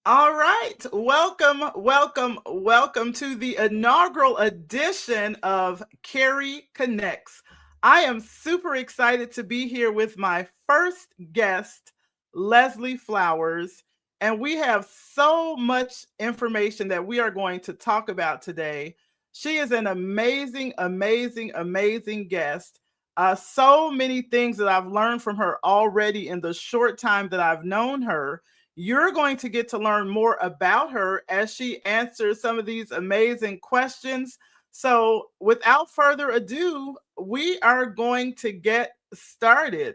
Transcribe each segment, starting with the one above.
All right. Welcome to the inaugural edition of Carrie Connects. I am super excited to be here with my first guest, Leslie Flowers. And we have so much information that we are going to talk about today. She is an amazing guest. So many things that I've learned from her already in the short time that I've known her. You're going to get to learn more about her as she answers some of these amazing questions. So, without further ado, we are going to get started.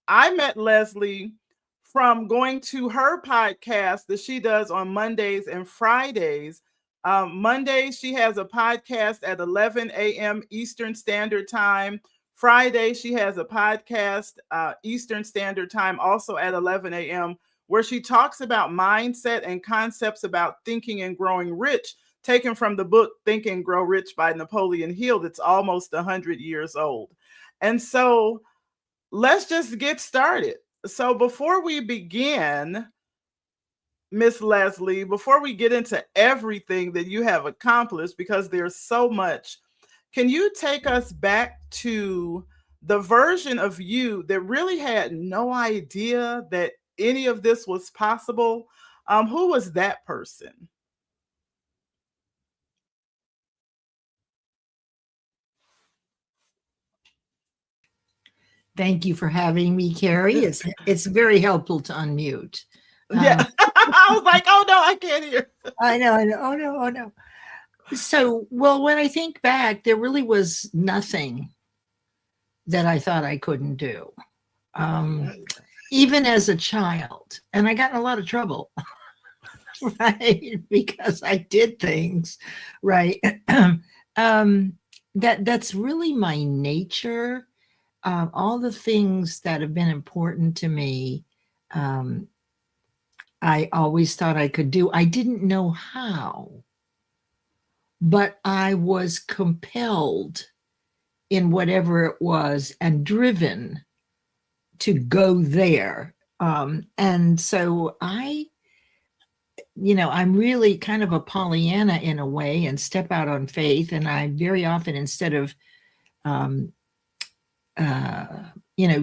I met Leslie from going to her podcast that she does on Mondays and Fridays. Mondays, she has a podcast at 11 a.m. Eastern Standard Time. Friday, she has a podcast Eastern Standard Time, also at 11 a.m., where she talks about mindset and concepts about thinking and growing rich, taken from the book Think and Grow Rich by Napoleon Hill, that's almost 100 years old. And so let's just get started. So before we begin, Miss Leslie, before we get into everything that you have accomplished, because there's so much, can you take us back to the version of you that really had no idea that any of this was possible? Who was that person? Thank you for having me, Carrie. It's very helpful to unmute. Yeah, I was like, oh no, I can't hear. I know. Oh no, oh no. So, well, when I think back, there really was nothing that I thought I couldn't do, even as a child. And I got in a lot of trouble, right? Because I did things, right? That's really my nature. All the things that have been important to me, I always thought I could do. I didn't know how, but I was compelled in whatever it was and driven to go there. And so I'm really kind of a Pollyanna in a way and step out on faith. And I very often, instead of,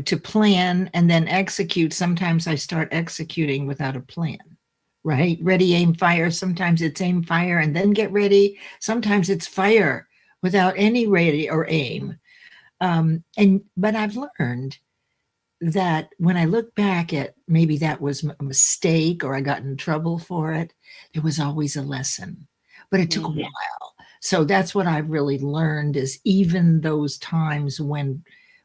to plan and then execute, sometimes I start executing without a plan. Right? Ready, aim, fire. Sometimes it's aim, fire, and then get ready. Sometimes it's fire without any ready or aim. But I've learned that when I look back at maybe that was a mistake or I got in trouble for it, there was always a lesson, but it took a while. So that's what I've really learned is even those times when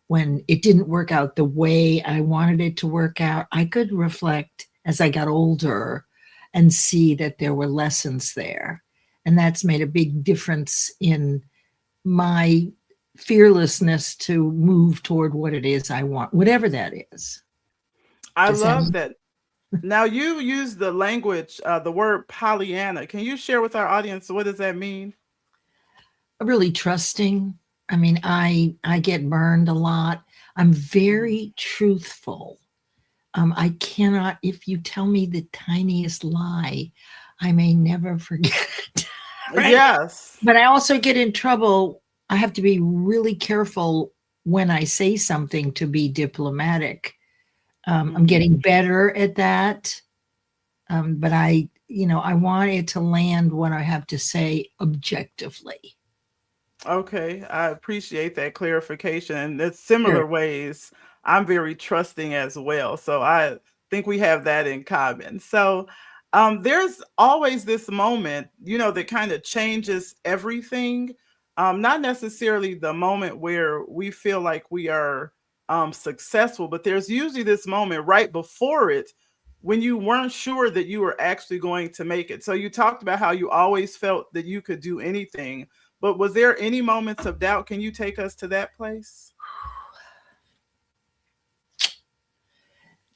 it didn't work out the way I wanted it to work out, I could reflect as I got older and see that there were lessons there. And that's made a big difference in my fearlessness to move toward what it is I want, whatever that is. I love that. Now you use the language, the word Pollyanna. Can you share with our audience what does that mean? Really trusting. I mean, I get burned a lot. I'm very truthful. I cannot, if you tell me the tiniest lie, I may never forget it. Right? Yes. But I also get in trouble. I have to be really careful when I say something to be diplomatic. I'm getting better at that. But I want it to land what I have to say objectively. Okay, I appreciate that clarification. And in similar ways, I'm very trusting as well. So I think we have that in common. So there's always this moment, that kind of changes everything. Not necessarily the moment where we feel like we are successful, but there's usually this moment right before it when you weren't sure that you were actually going to make it. So you talked about how you always felt that you could do anything. But was there any moments of doubt? Can you take us to that place?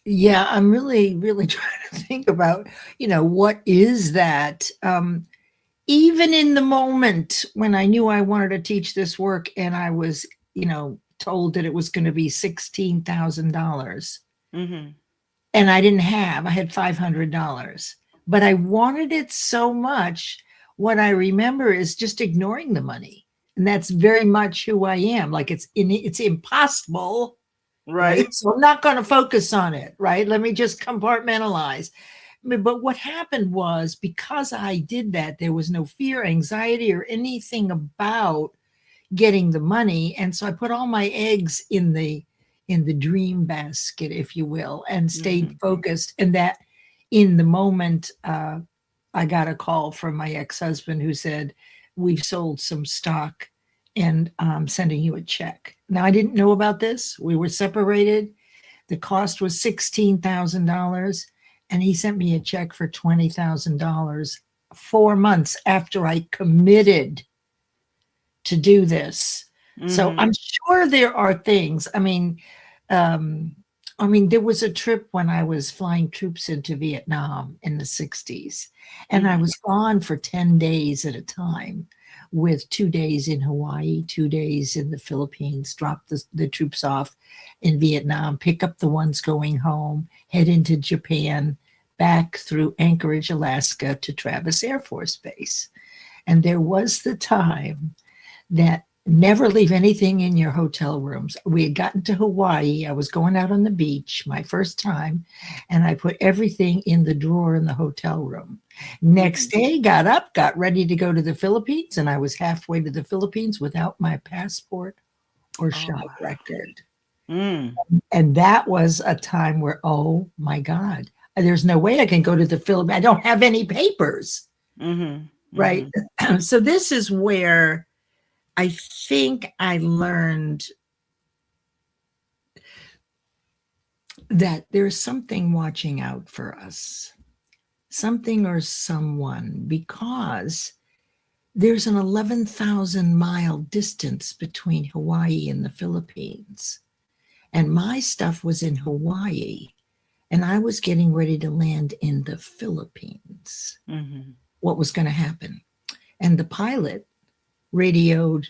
Yeah, I'm really, really trying to think about, what is that? Even in the moment when I knew I wanted to teach this work and I was, told that it was going to be $16,000 and I had $500. but I wanted it so much. What I remember is just ignoring the money. And that's very much who I am. Like it's impossible, right? Right. So I'm not going to focus on it, right? Let me just compartmentalize. But what happened was because I did that, there was no fear, anxiety, or anything about getting the money. And so I put all my eggs in the dream basket, if you will, and stayed Hmm. focused. And that in the moment, I got a call from my ex-husband who said, "We've sold some stock and I'm sending you a check." Now I didn't know about this. We were separated. The cost was $16,000, and he sent me a check for $20,000 4 months after I committed to do this. So Hmm. I'm sure there are things. Um, there was a trip when I was flying troops into Vietnam in the 60s, and I Hmm. was gone for 10 days at a time, with 2 days in Hawaii, 2 days in the Philippines, drop the troops off in Vietnam, pick up the ones going home, head into Japan, back through Anchorage, Alaska to Travis Air Force Base. And there was the time that never leave anything in your hotel rooms. We had gotten to Hawaii. I was going out on the beach, my first time, and I put everything in the drawer in the hotel room. Next Hmm. day, got up, got ready to go to the Philippines, and I was halfway to the Philippines without my passport or Oh, shop wow. record. Mm. And that was a time where, oh my God, there's no way I can go to the Philippines. I don't have any papers, Hmm. right? Hmm. So this is where I think I learned that there's something watching out for us, something or someone, because there's an 11,000-mile distance between Hawaii and the Philippines. And my stuff was in Hawaii, and I was getting ready to land in the Philippines. Hmm. What was going to happen? And the pilot radioed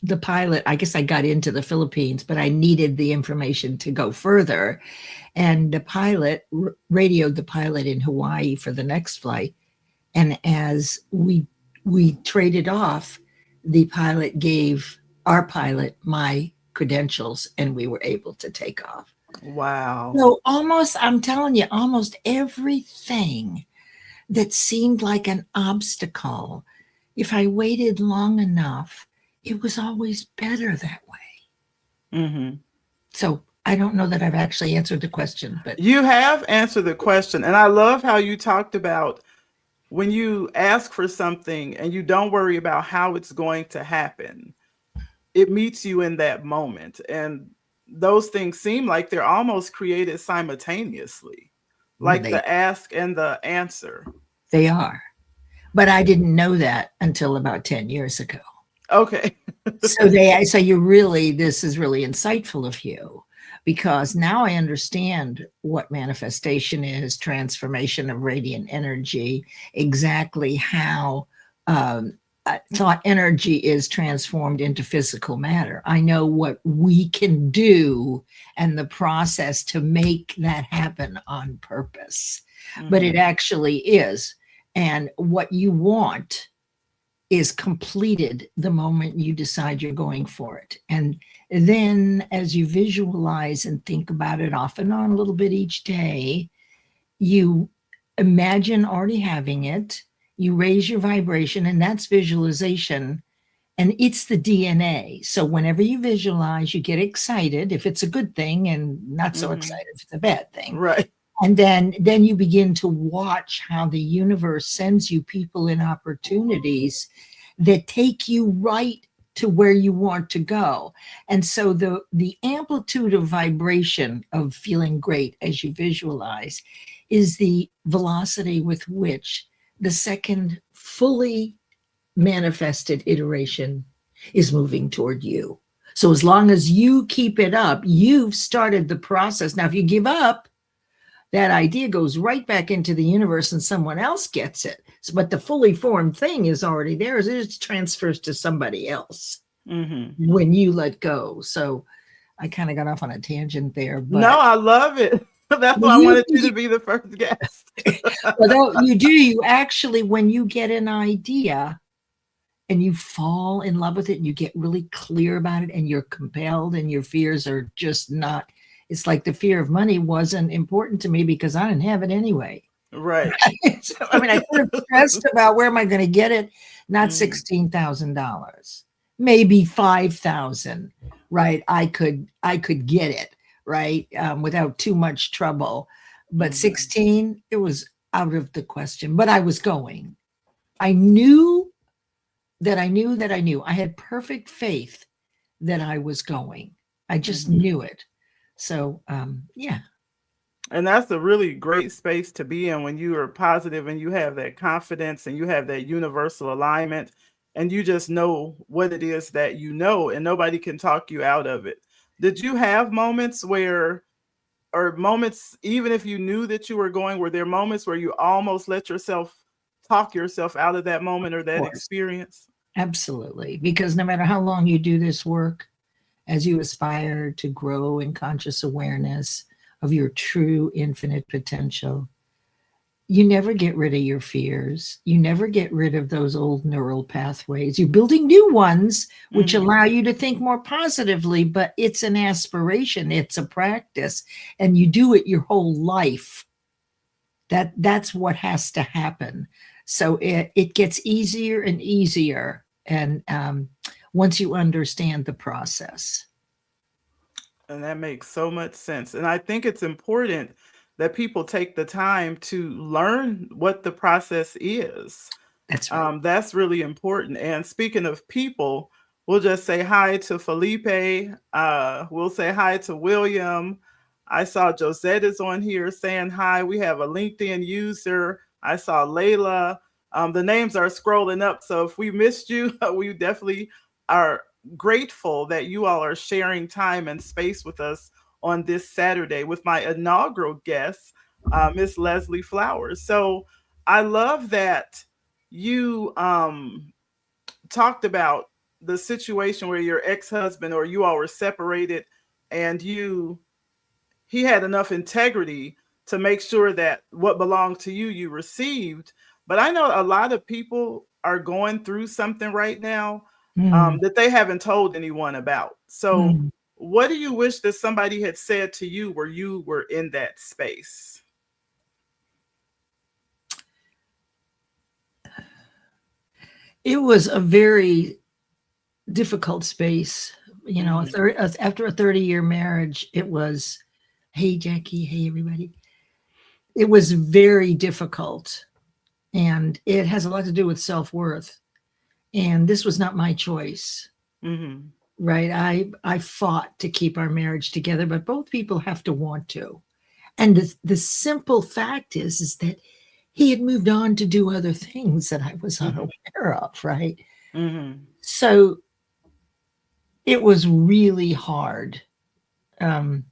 the pilot. I guess I got into the Philippines, but I needed the information to go further. And the pilot radioed the pilot in Hawaii for the next flight. And as we traded off, the pilot gave our pilot my credentials, and we were able to take off. Wow. So almost, I'm telling you, almost everything that seemed like an obstacle, if I waited long enough, it was always better that way. Hmm. So I don't know that I've actually answered the question, but You have answered the question. And I love how you talked about when you ask for something and you don't worry about how it's going to happen, it meets you in that moment. And those things seem like they're almost created simultaneously, like they the ask and the answer. they are. But I didn't know that until about 10 years ago. Okay. So you really, this is really insightful of you, because now I understand what manifestation is, transformation of radiant energy, exactly how thought energy is transformed into physical matter. I know what we can do and the process to make that happen on purpose, but it Hmm. actually is. And what you want is completed the moment you decide you're going for it. And then as you visualize and think about it off and on a little bit each day, you imagine already having it, you raise your vibration, and that's visualization. And it's the DNA. So whenever you visualize, you get excited if it's a good thing, and not so Hmm. excited if it's a bad thing. Right. And then you begin to watch how the universe sends you people and opportunities that take you right to where you want to go. And so the amplitude of vibration of feeling great as you visualize is the velocity with which the second fully manifested iteration is moving toward you. So as long as you keep it up, you've started the process. Now if you give up, that idea goes right back into the universe and someone else gets it. So, but the fully formed thing is already there. It just transfers to somebody else Hmm. when you let go. So I kind of got off on a tangent there, No, but I love it. That's Well, why I wanted you to be the first guest. well, you do. You actually, when you get an idea and you fall in love with it and you get really clear about it and you're compelled and your fears are just not, it's like the fear of money wasn't important to me because I didn't have it anyway. Right. So, I mean, I could have stressed about where am I going to get it? Not Mhm. $16,000, maybe 5,000, right? I could get it, right? Without too much trouble. But Mhm. 16, it was out of the question, but I was going. I knew that I knew. I had perfect faith that I was going. I just Mhm. knew it. So, yeah, And that's a really great space to be in when you are positive and you have that confidence and you have that universal alignment and you just know what it is that you know and nobody can talk you out of it. Did you have moments where, or moments, even if you knew that you were going, were there moments where you almost let yourself talk yourself out of that moment or of that course. experience? Absolutely. Because no matter how long you do this work, as you aspire to grow in conscious awareness of your true infinite potential, you never get rid of your fears. You never get rid of those old neural pathways. You're building new ones, which Hmm. allow you to think more positively, but it's an aspiration, it's a practice, and you do it your whole life. That's what has to happen. So it gets easier and easier, and once you understand the process. And that makes so much sense. And I think it's important that people take the time to learn what the process is. That's right. That's really important. And speaking of people, we'll just say hi to Felipe. We'll say hi to William. I saw Josette is on here saying hi. We have a LinkedIn user. I saw Layla. The names are scrolling up. So if we missed you, we definitely are grateful that you all are sharing time and space with us on this Saturday with my inaugural guest, Miss Leslie Flowers. So I love that you talked about the situation where your ex-husband or you all were separated and he had enough integrity to make sure that what belonged to you you received. But I know a lot of people are going through something right now Mm, that they haven't told anyone about. So mm. what do you wish that somebody had said to you where you were in that space? It was a very difficult space. Hmm. After a 30-year marriage, it was, hey, Jackie, hey, everybody. It was very difficult. And it has a lot to do with self worth. And this was not my choice, Hmm. right? I fought to keep our marriage together, but both people have to want to. And the simple fact is that he had moved on to do other things that I was Hmm. unaware of, right? Hmm. So it was really hard. Um,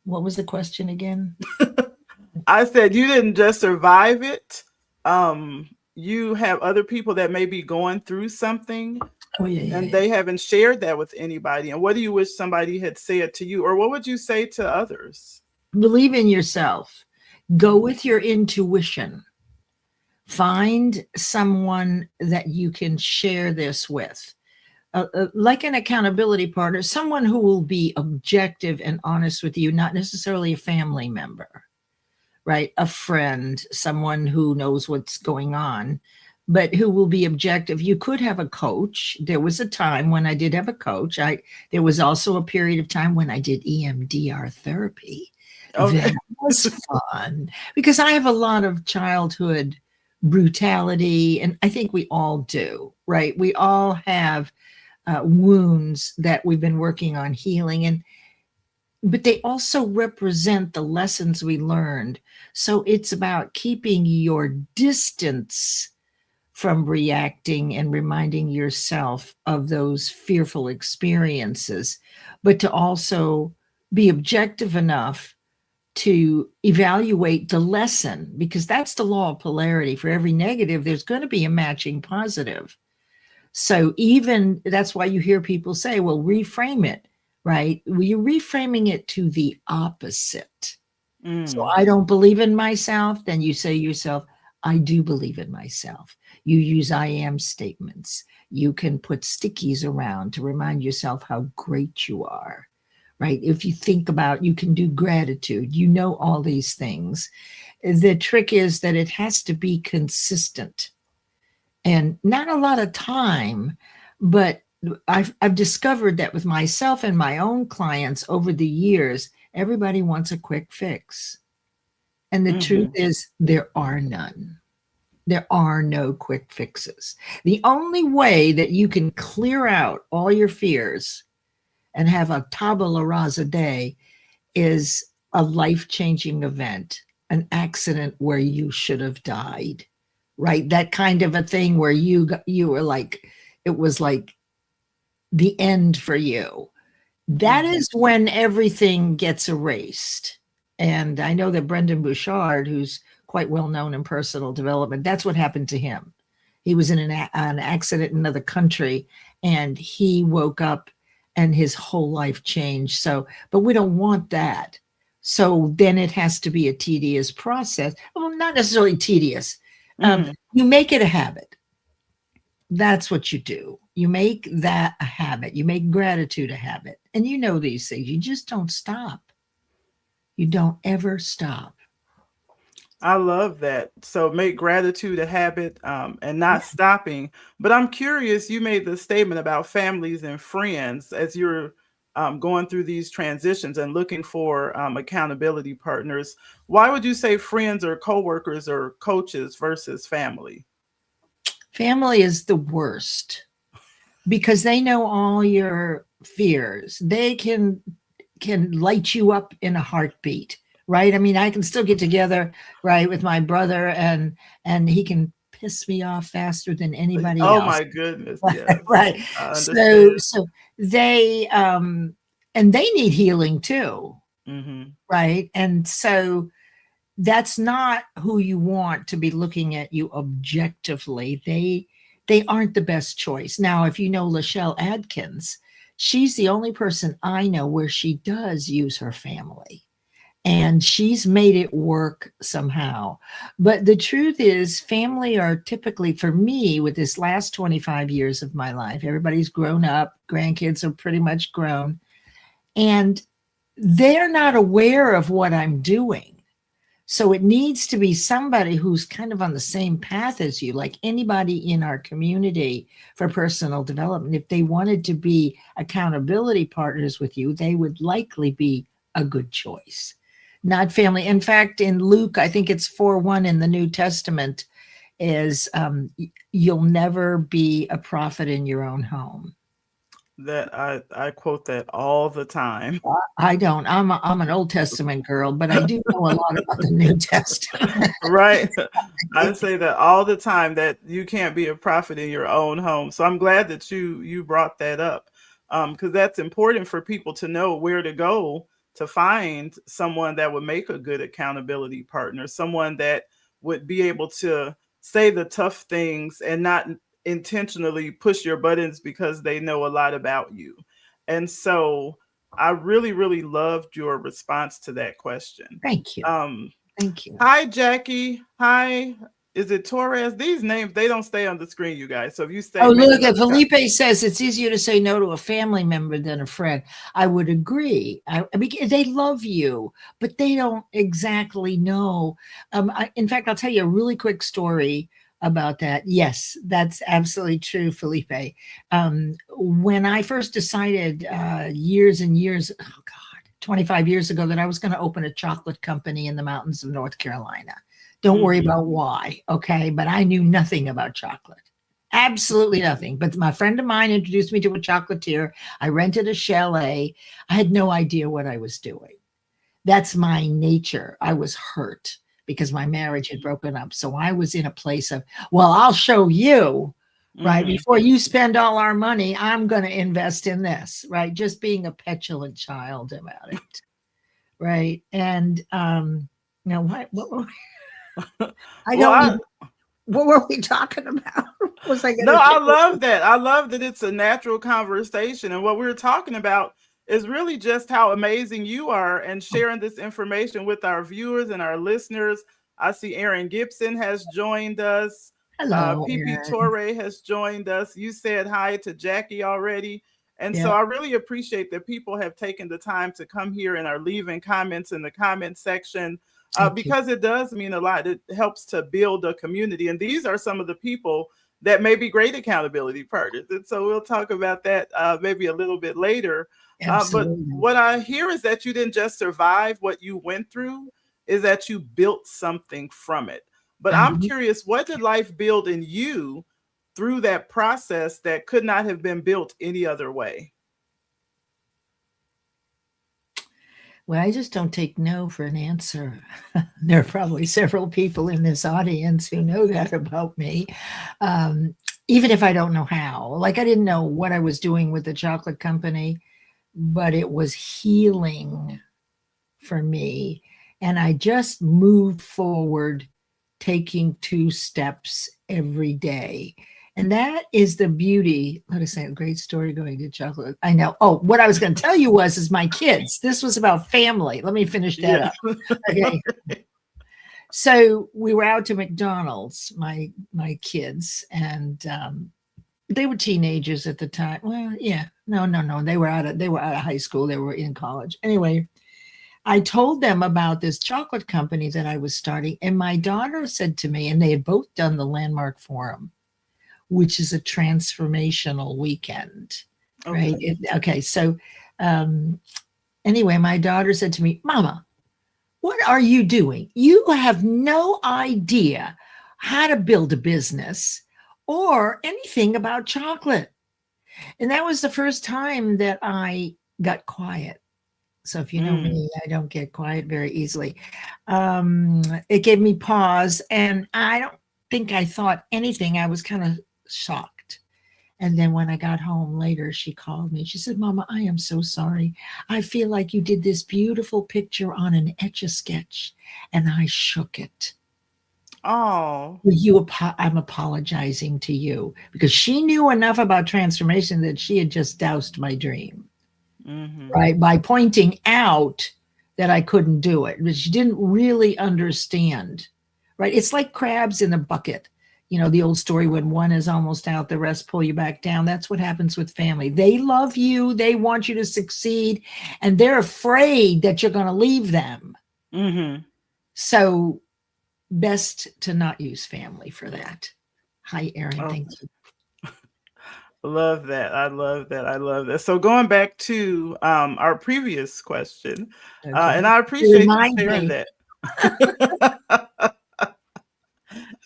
what was the question again? I said you didn't just survive it. You have other people that may be going through something Oh, yeah, yeah, and yeah. they haven't shared that with anybody. And what do you wish somebody had said to you, or what would you say to others? Believe in yourself. Go Mhm. with your intuition. Find someone that you can share this with, like an accountability partner, someone who will be objective and honest with you, not necessarily a family member, right? A friend, someone who knows what's going on, but who will be objective. You could have a coach. There was a time when I did have a coach. There was also a period of time when I did EMDR therapy. That Okay. was fun because I have a lot of childhood brutality, and I think we all do, right? We all have wounds that we've been working on healing, and but they also represent the lessons we learned. So it's about keeping your distance from reacting and reminding yourself of those fearful experiences, but to also be objective enough to evaluate the lesson, because that's the law of polarity. For every negative, there's going to be a matching positive. So even that's why you hear people say, well, reframe it. right? Well, you're reframing it to the opposite. So Mm. I don't believe in myself. Then you say to yourself, I do believe in myself. You use I am statements. You can put stickies around to remind yourself how great you are, right? If you think about, you can do gratitude, you know, all these things. The trick is that it has to be consistent and not a lot of time, but I've discovered that with myself and my own clients over the years, everybody wants a quick fix. And the truth Hmm. is, there are none. There are no quick fixes. The only way that you can clear out all your fears and have a tabula rasa day is a life changing event, an accident where you should have died, right? That kind of a thing where you were like, it was like the end for you. That Hmm. is when everything gets erased. And I know that Brendan Bouchard, who's quite well known in personal development, that's what happened to him. He was in an accident in another country and he woke up and his whole life changed. So, but we don't want that. So then it has to be a tedious process. Well, not necessarily tedious. Hmm. You make it a habit. That's what you do. You make that a habit. You make gratitude a habit. And you know these things. You just don't stop. You don't ever stop. I love that. So make gratitude a habit, and Yeah. not stopping. But I'm curious, you made the statement about families and friends as you're going through these transitions and looking for accountability partners. Why would you say friends or coworkers or coaches versus family? Family is the worst because they know all your fears. They can light you up in a heartbeat, right? I mean, I can still get together, right, with my brother and he can piss me off faster than anybody Oh else. my goodness, yes, Right. I So understand. so they and they need healing too, Hmm. right? And so that's not who you want to be looking at you objectively. They aren't the best choice. Now, if you know Lachelle Adkins, she's the only person I know where she does use her family and she's made it work somehow. But the truth is, family are typically, for me, with this last 25 years of my life, everybody's grown up, grandkids are pretty much grown, and they're not aware of what I'm doing. So it needs to be somebody who's kind of on the same path as you, like anybody in our community for personal development. If they wanted to be accountability partners with you, they would likely be a good choice, not family. In fact, in Luke, I think it's 4:1 in the New Testament, is you'll never be a prophet in your own home. That I quote that all the time. I don't. I'm an Old Testament girl, but I do know a lot about the New Testament. Right. I say that all the time that you can't be a prophet in your own home. So I'm glad that you brought that up. Because that's important for people to know where to go to find someone that would make a good accountability partner, someone that would be able to say the tough things and not intentionally push your buttons because they know a lot about you. And so I really, really loved your response to that question. Thank you. Um, Thank you. Hi, Jackie. Hi. Is it Torres? These names, they don't stay on the screen, you guys. So if you Oh, say make look, another Felipe says it's easier to say no to a family member than a friend. I would agree. I mean, they love you, but they don't exactly know. In fact, I'll tell you a really quick story about that. Yes, that's absolutely true, Felipe. When I first decided years and years, oh God, 25 years ago, that I was going to open a chocolate company in the mountains of North Carolina. Don't worry Mhm. about why, okay? But I knew nothing about chocolate. Absolutely nothing. But my friend of mine introduced me to a chocolatier. I rented a chalet. I had no idea what I was doing. That's my nature. I was hurt because my marriage had broken up. So I was in a place of, well, I'll show you, right? Mhm. Before you spend all our money, I'm going to invest in this, right? Just being a petulant child about it, right? And now what I Well, don't I even, what were we talking about? Was I going no, to I share? love that. I love that it's a natural conversation. And what we were talking about is really just how amazing you are and sharing this information with our viewers and our listeners. I see Aaron Gibson has joined us. Hello, PP Erin. Torre has joined us. You said hi to Jackie already. And so Yeah, I really appreciate that people have taken the time to come here and are leaving comments in the comment section, thank you. because it does mean a lot. It helps to build a community. And these are some of the people that may be great accountability partners. And so we'll talk about that maybe a little bit later. But Absolutely. what I hear is that you didn't just survive what you went through, is that you built something from it. But I'm Um, curious, what did life build in you through that process that could not have been built any other way? well, I just don't take no for an answer. There are probably several people in this audience who know that about me. Um, Even if I don't know how, like I didn't know what I was doing with the chocolate company, but it was healing for me. And I just moved forward, taking 2 steps every day. And that is the beauty. Let us say a great story going to chocolate. I know. Oh, what I was going to tell you was is my kids. This was about family. Let me finish that Yeah. up. Okay. So we were out to McDonald's, my kids, and they were teenagers at the time. Well, yeah, no. They were out of high school. They were in college. Anyway, I told them about this chocolate company that I was starting, and my daughter said to me, and they had both done the Landmark Forum, which is a transformational weekend, right? Okay. Okay, so um, anyway, my daughter said to me, "Mama, what are you doing? You have no idea how to build a business or anything about chocolate." And that was the first time that I got quiet. So if you know Mm. me, I don't get quiet very easily. It gave me pause, and I don't think I thought anything. I was kind of shocked. And then when I got home later, she called me. She said, "Mama, I am so sorry. I feel like you did this beautiful picture on an etch a sketch, and I shook it. Oh. I'm apologizing to you," because she knew enough about transformation that she had just doused my dream, Mm-hmm. right? By pointing out that I couldn't do it, but she didn't really understand, right? It's like crabs in a bucket. You know, the old story, when one is almost out, the rest pull you back down. That's what happens with family. They love you, they want you to succeed, and they're afraid that you're going to leave them. Mm-hmm. So, best to not use family for that. Hi, Erin. Oh, Thank you. love that. I love that. I love that. So going back to our previous question, and Okay. I You appreciate you remind sharing me. that.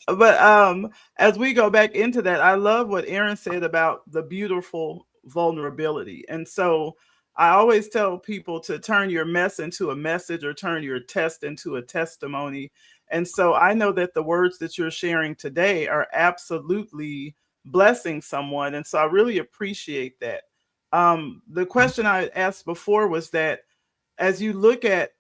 But as we go back into that, I love what Aaron said about the beautiful vulnerability. And so I always tell people to turn your mess into a message or turn your test into a testimony. And so I know that the words that you're sharing today are absolutely blessing someone. And so I really appreciate that. The question I asked before was that as you look at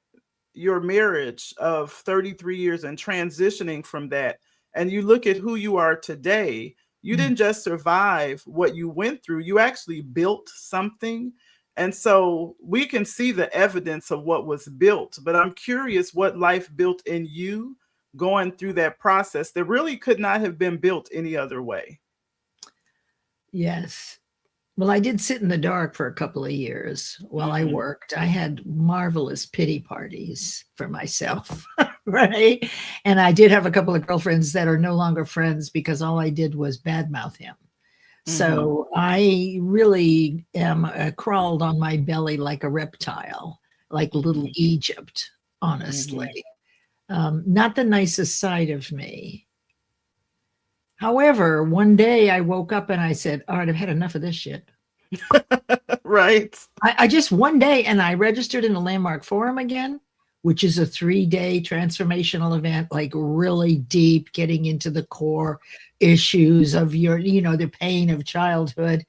your marriage of 33 years and transitioning from that, and you look at who you are today, you Mm. didn't just survive what you went through, you actually built something. And so we can see the evidence of what was built, but I'm curious what life built in you going through that process that really could not have been built any other way. Yes. Well, I did sit in the dark for a couple of years while I Mm-hmm. worked. I had marvelous pity parties for myself, right? And I did have a couple of girlfriends that are no longer friends because all I did was badmouth him. Mm-hmm. So I really am crawled on my belly like a reptile, like little Egypt, honestly. Mm-hmm. Not the nicest side of me. However, one day I woke up and I said, "All right, I've had enough of this shit." Right. I just one day, and I registered in the Landmark Forum again, which is a 3-day transformational event, like really deep, getting into the core issues of the pain of childhood.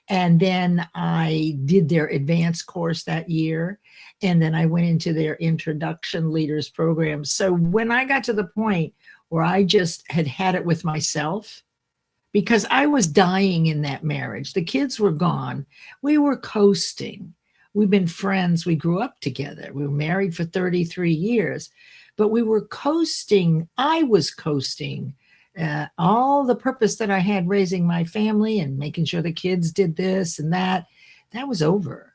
And then I did their advanced course that year. And then I went into their introduction leaders program. So when I got to the point where I just had it with myself, because I was dying in that marriage. The kids were gone. We were coasting. We've been friends. We grew up together. We were married for 33 years, but we were coasting. I was coasting. All the purpose that I had raising my family and making sure the kids did this and that was over.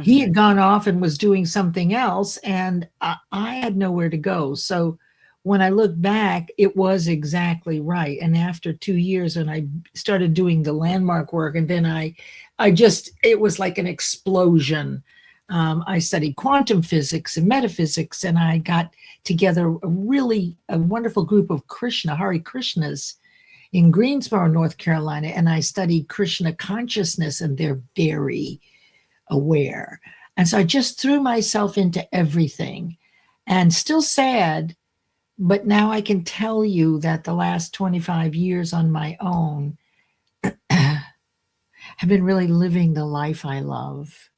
He had Mhm. gone off and was doing something else, and I had nowhere to go. So when I look back, it was exactly right. And after 2 years, when I started doing the landmark work, and then I just, it was like an explosion. I studied quantum physics and metaphysics, and I got together a wonderful group of Hare Krishnas in Greensboro, North Carolina, and I studied Krishna consciousness, and they're very aware. And so I just threw myself into everything and still sad. But now I can tell you that the last 25 years on my own have been really living the life I love.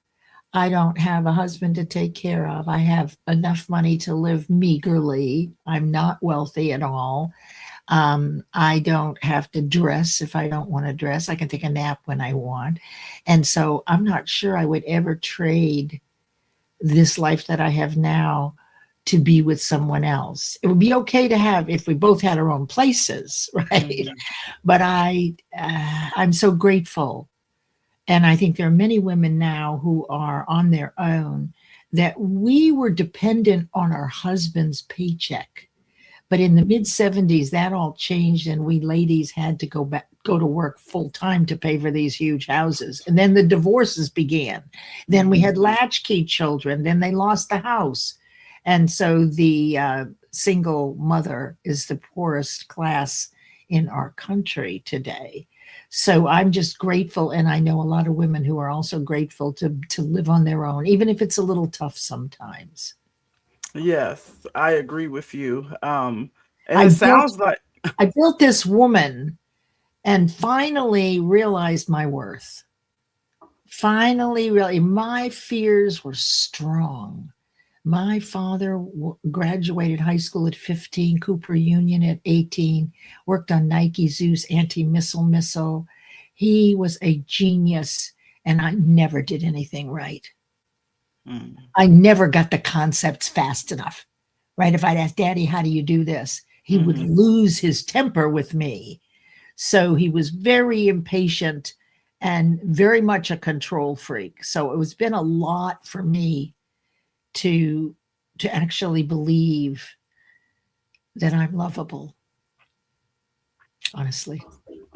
I don't have a husband to take care of. I have enough money to live meagerly. I'm not wealthy at all. I don't have to dress if I don't want to dress. I can take a nap when I want. And so I'm not sure I would ever trade this life that I have now to be with someone else. It would be okay to have if we both had our own places, right? Mhm. But I'm so grateful, and I think there are many women now who are on their own, that we were dependent on our husband's paycheck. But in the mid 70s, that all changed, and we ladies had to go to work full time to pay for these huge houses. And then the divorces began. Then we had Mhm. latchkey children. Then they lost the house. And so the single mother is the poorest class in our country today. So I'm just grateful. And I know a lot of women who are also grateful to live on their own, even if it's a little tough sometimes. Yes, I agree with you. And I it built sounds like I built this woman and finally realized my worth. Finally, really, my fears were strong. My father graduated high school at 15, Cooper Union at 18, worked on Nike Zeus anti-missile. He was a genius, and I never did anything right. Mm. I never got the concepts fast enough, right? If I'd ask Daddy, how do you do this? He would Mhm. lose his temper with me. So he was very impatient and very much a control freak. So it was been a lot for me to to actually believe that I'm lovable, honestly.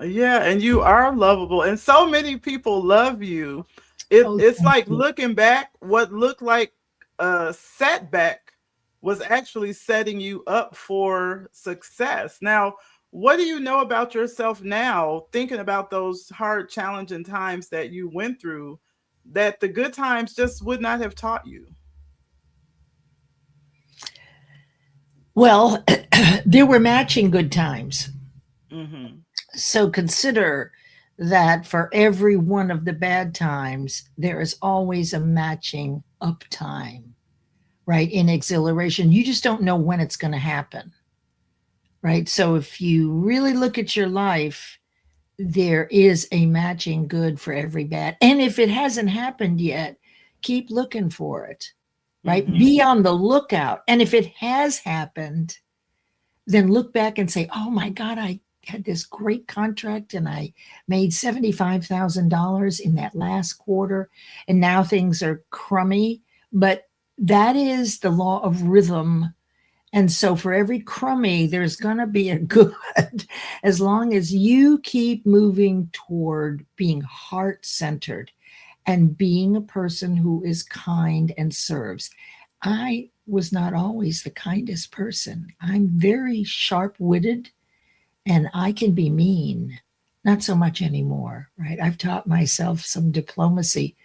Yeah, and you are lovable, and so many people love you. Oh, It's thank like you. looking back, what looked like a setback was actually setting you up for success. Now, what do you know about yourself now, thinking about those hard, challenging times that you went through, that the good times just would not have taught you? Well, there were matching good times. Mm-hmm. So consider that for every one of the bad times, there is always a matching up time, right? In exhilaration. You just don't know when it's going to happen, right? So if you really look at your life, there is a matching good for every bad. And if it hasn't happened yet, keep looking for it, right? Mm-hmm. Be on the lookout. And if it has happened, then look back and say, oh my God, I had this great contract and I made $75,000 in that last quarter. And now things are crummy. But that is the law of rhythm. And so for every crummy, there's going to be a good, as long as you keep moving toward being heart centered and being a person who is kind and serves. I was not always the kindest person. I'm very sharp witted and I can be mean. Not so much anymore, right? I've taught myself some diplomacy,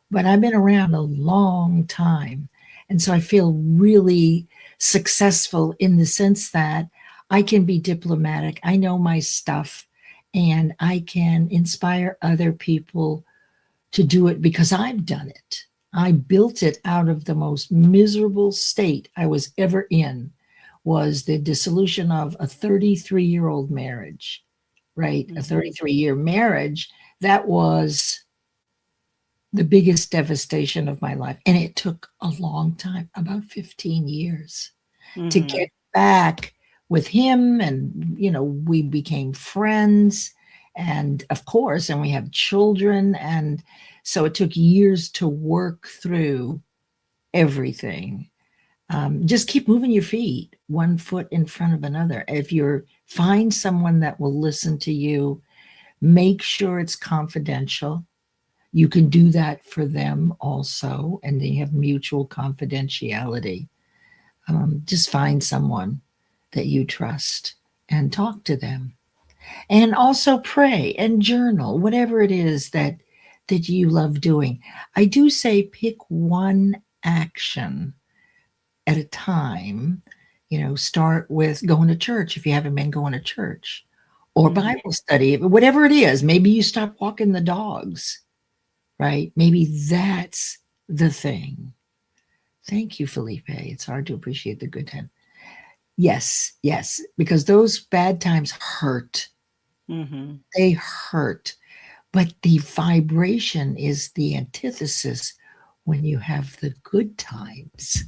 but I've been around a long time. And so I feel really successful in the sense that I can be diplomatic. I know my stuff and I can inspire other people to do it because I've done it. I built it out of the most miserable state I was ever in, was the dissolution of a 33-year-old marriage, right? A Mm-hmm. 33-year marriage that was the biggest devastation of my life. And it took a long time, about 15 years, to Mm-hmm. get back with him. And, we became friends. And of course, and we have children. And so it took years to work through everything. Just keep moving your feet, one foot in front of another. If you find someone that will listen to you, make sure it's confidential. You can do that for them also, and they have mutual confidentiality. Just find someone that you trust and talk to them. And also pray and journal, whatever it is that you love doing. I do say pick one action at a time. Start with going to church if you haven't been going to church, or Mm-hmm. Bible study, whatever it is. Maybe you stop walking the dogs, right? Maybe that's the thing. Thank you, Felipe. It's hard to appreciate the good time. Yes, yes, because those bad times hurt. Mm-hmm. They hurt. But the vibration is the antithesis when you have the good times,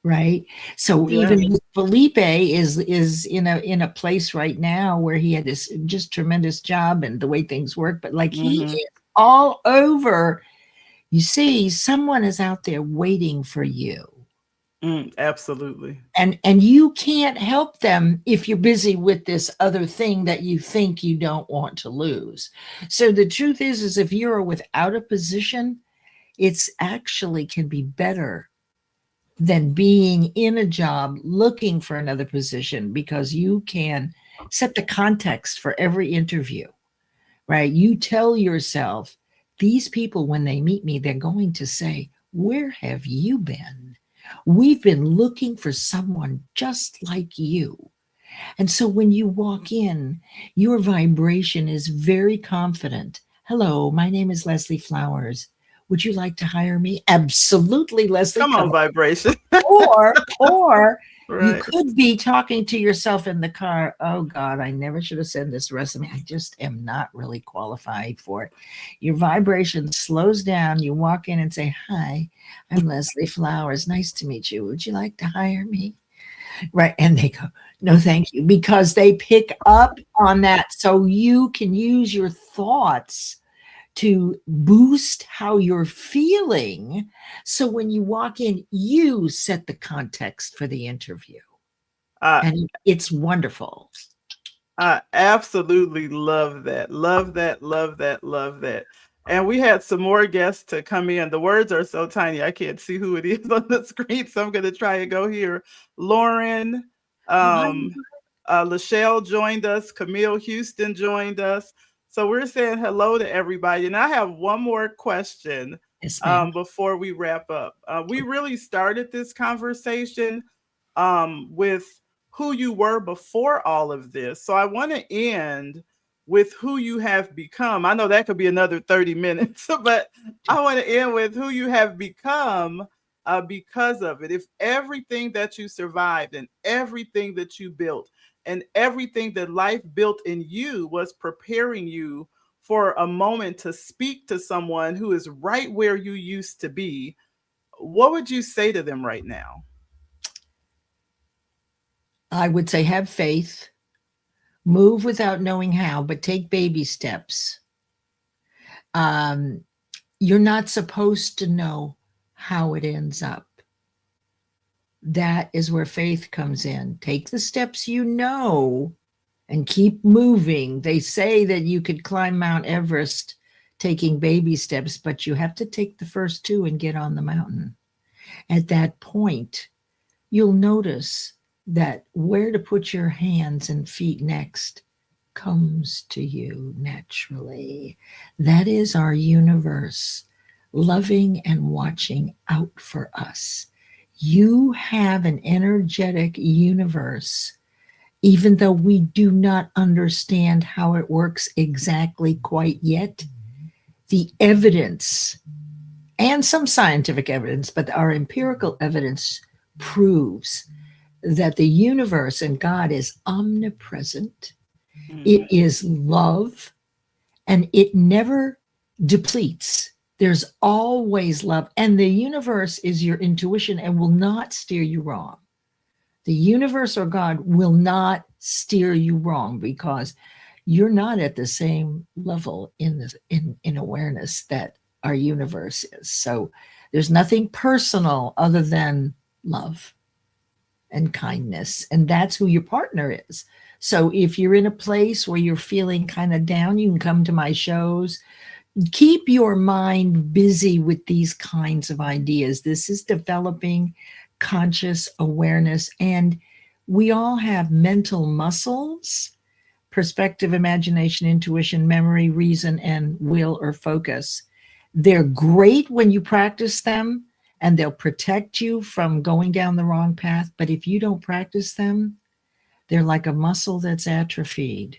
right? So Yes. even with Felipe is in a place right now where he had this just tremendous job and the way things work, but like he Mm-hmm. is all over. You see, someone is out there waiting for you. Absolutely. And you can't help them if you're busy with this other thing that you think you don't want to lose. So the truth is if you're without a position, it's actually can be better than being in a job looking for another position, because you can set the context for every interview, right? You tell yourself, these people, when they meet me, they're going to say, where have you been? We've been looking for someone just like you. And so when you walk in, your vibration is very confident. Hello, my name is Leslie Flowers. Would you like to hire me? Absolutely, Leslie. Come Come on, on. vibration. Or you Right. could be talking to yourself in the car. Oh God, I never should have sent this resume. I just am not really qualified for it. Your vibration slows down. You walk in and say, hi, I'm Leslie Flowers. Nice to meet you. Would you like to hire me? Right. And they go, no, thank you, because they pick up on that. So you can use your thoughts to boost how you're feeling. So when you walk in, you set the context for the interview. Uh, And it's wonderful. I absolutely love that. Love that. Love that. Love that. And we had some more guests to come in. The words are so tiny, I can't see who it is on the screen. So I'm going to try and go here. Lauren, Oh, hi. um, Lachelle joined us. Camille Houston joined us. So we're saying hello to everybody. And I have one more question Yes, ma'am. before we wrap up. We really started this conversation with who you were before all of this. So I want to end with who you have become. I know that could be another 30 minutes, but I want to end with who you have become because of it. If everything that you survived and everything that you built and everything that life built in you was preparing you for a moment to speak to someone who is right where you used to be, what would you say to them right now? I would say have faith, move without knowing how, but take baby steps. Um, you're not supposed to know how it ends up. That is where faith comes in. Take the steps you know and keep moving. They say that you could climb Mount Everest taking baby steps, but you have to take the first two and get on the mountain. At that point, you'll notice that where to put your hands and feet next comes to you naturally. That is our universe loving and watching out for us. You have an energetic universe, even though we do not understand how it works exactly quite yet. The evidence, and some scientific evidence, but our empirical evidence proves that the universe and God is omnipresent. Mm, It is love, and it never depletes. There's always love. And the universe is your intuition and will not steer you wrong. The universe or God will not steer you wrong because you're not at the same level in this in awareness that our universe is. So there's nothing personal other than love and kindness. And that's who your partner is. So if you're in a place where you're feeling kind of down, you can come to my shows. Keep your mind busy with these kinds of ideas. This is developing conscious awareness. And we all have mental muscles: perspective, imagination, intuition, memory, reason, and will or focus. They're great when you practice them and they'll protect you from going down the wrong path. But if you don't practice them, they're like a muscle that's atrophied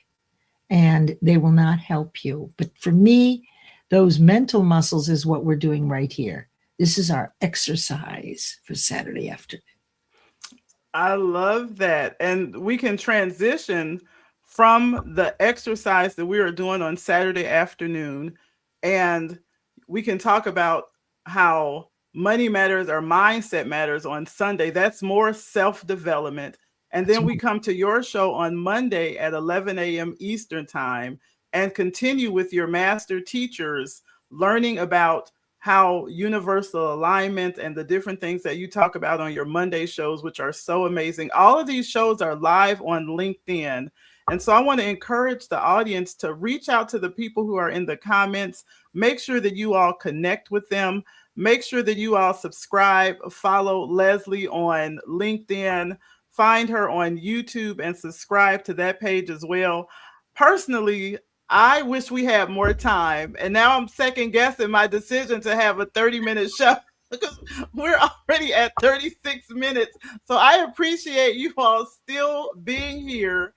and they will not help you. But for me, those mental muscles is what we're doing right here. This is our exercise for Saturday afternoon. I love that. And we can transition from the exercise that we are doing on Saturday afternoon, and we can talk about how money matters or mindset matters on Sunday. That's more self development. And That's then we right. come to your show on Monday at 11 a.m. Eastern Time and continue with your master teachers learning about how universal alignment and the different things that you talk about on your Monday shows, which are so amazing. All of these shows are live on LinkedIn. And so I want to encourage the audience to reach out to the people who are in the comments. Make sure that you all connect with them. Make sure that you all subscribe, follow Leslie on LinkedIn, find her on YouTube, and subscribe to that page as well. Personally, I wish we had more time. And now I'm second guessing my decision to have a 30-minute show because we're already at 36 minutes. So I appreciate you all still being here.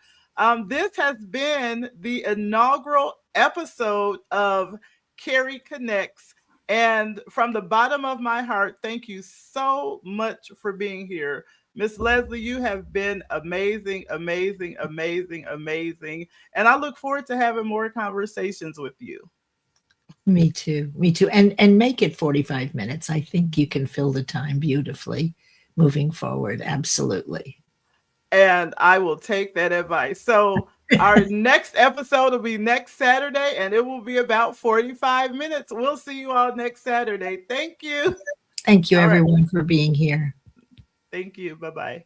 This has been the inaugural episode of Carrie Connects. And from the bottom of my heart, thank you so much for being here. Miss Leslie, you have been amazing, amazing, amazing, amazing. And I look forward to having more conversations with you. Me too. Me too. And make it 45 minutes. I think you can fill the time beautifully moving forward. Absolutely. And I will take that advice. So, our next episode will be next Saturday, and it will be about 45 minutes. We'll see you all next Saturday. Thank you. Thank you, All right. everyone, for being here. Thank you. Bye bye.